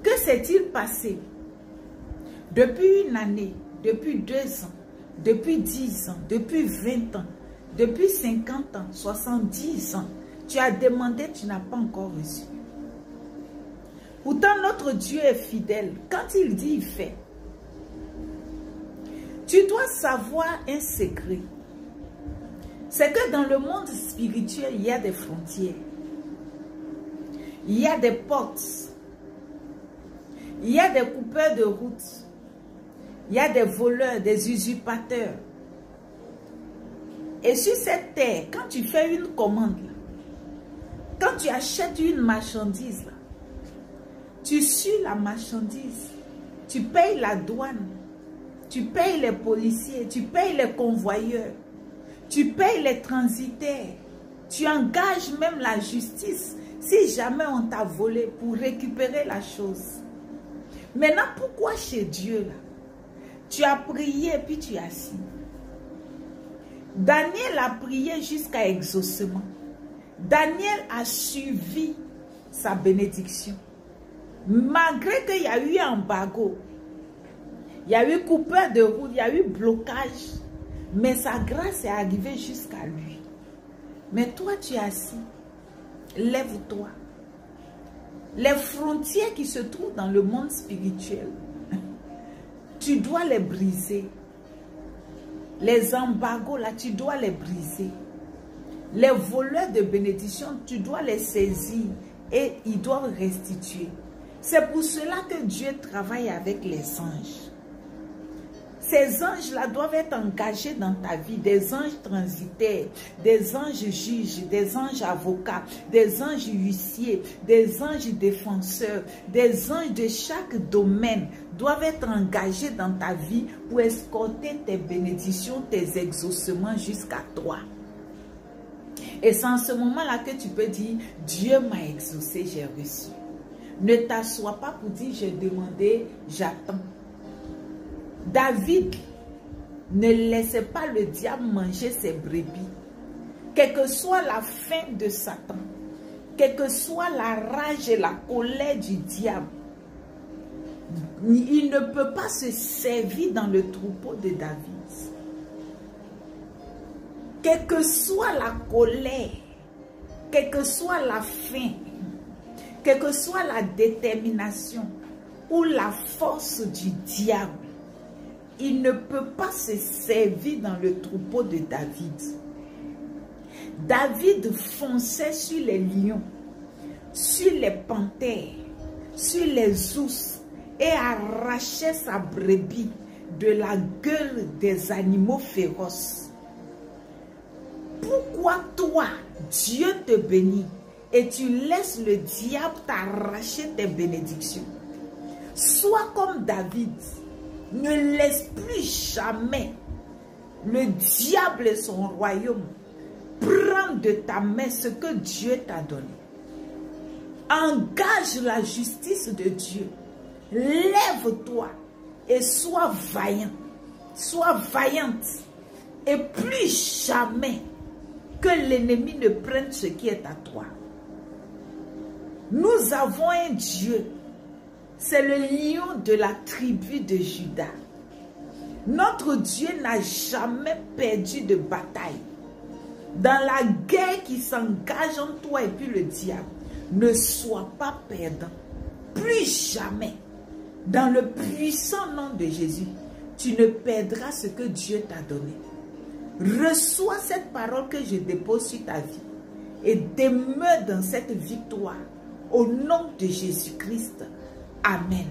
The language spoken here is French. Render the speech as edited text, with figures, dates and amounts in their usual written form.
Que s'est-il passé depuis une année, depuis 2 ans, depuis 10 ans, depuis 20 ans, depuis 50 ans, 70 ans? Tu as demandé, tu n'as pas encore reçu. Pourtant, notre Dieu est fidèle. Quand il dit, il fait. Tu dois savoir un secret. C'est que dans le monde spirituel, il y a des frontières. Il y a des portes. Il y a des coupeurs de route. Il y a des voleurs, des usurpateurs. Et sur cette terre, quand tu fais une commande, là, quand tu achètes une marchandise, là, tu suis la marchandise, tu payes la douane, tu payes les policiers, tu payes les convoyeurs, tu payes les transitaires, tu engages même la justice si jamais on t'a volé pour récupérer la chose. Maintenant, pourquoi chez Dieu là, tu as prié et puis tu as assis? Daniel a prié jusqu'à exaucement. Daniel a suivi sa bénédiction. Malgré qu'il y a eu embargo, il y a eu coupeur de route, il y a eu blocage, mais sa grâce est arrivée jusqu'à lui. Mais toi, tu es assis. Lève-toi. Les frontières qui se trouvent dans le monde spirituel, tu dois les briser. Les embargos là, tu dois les briser. Les voleurs de bénédiction, tu dois les saisir et ils doivent restituer. C'est pour cela que Dieu travaille avec les anges. Ces anges-là doivent être engagés dans ta vie, des anges transitaires, des anges juges, des anges avocats, des anges huissiers, des anges défenseurs, des anges de chaque domaine doivent être engagés dans ta vie pour escorter tes bénédictions, tes exaucements jusqu'à toi. Et c'est en ce moment-là que tu peux dire, Dieu m'a exaucé, j'ai reçu. Ne t'assois pas pour dire, j'ai demandé, j'attends. David ne laissait pas le diable manger ses brebis. Quelle que soit la faim de Satan, quelle que soit la rage et la colère du diable, il ne peut pas se servir dans le troupeau de David. Quelle que soit la colère, quelle que soit la faim, quelle que soit la détermination ou la force du diable, il ne peut pas se servir dans le troupeau de David. David fonçait sur les lions, sur les panthères, sur les ours et arrachait sa brebis de la gueule des animaux féroces. Pourquoi toi, Dieu te bénit et tu laisses le diable t'arracher tes bénédictions? Sois comme David. Ne laisse plus jamais le diable et son royaume prendre de ta main ce que Dieu t'a donné. Engage la justice de Dieu. Lève-toi et sois vaillant. Sois vaillante. Et plus jamais que l'ennemi ne prenne ce qui est à toi. Nous avons un Dieu. C'est le lion de la tribu de Juda. Notre Dieu n'a jamais perdu de bataille. Dans la guerre qui s'engage entre toi et puis le diable, ne sois pas perdant. Plus jamais. Dans le puissant nom de Jésus, tu ne perdras ce que Dieu t'a donné. Reçois cette parole que je dépose sur ta vie et demeure dans cette victoire. Au nom de Jésus-Christ. Amen.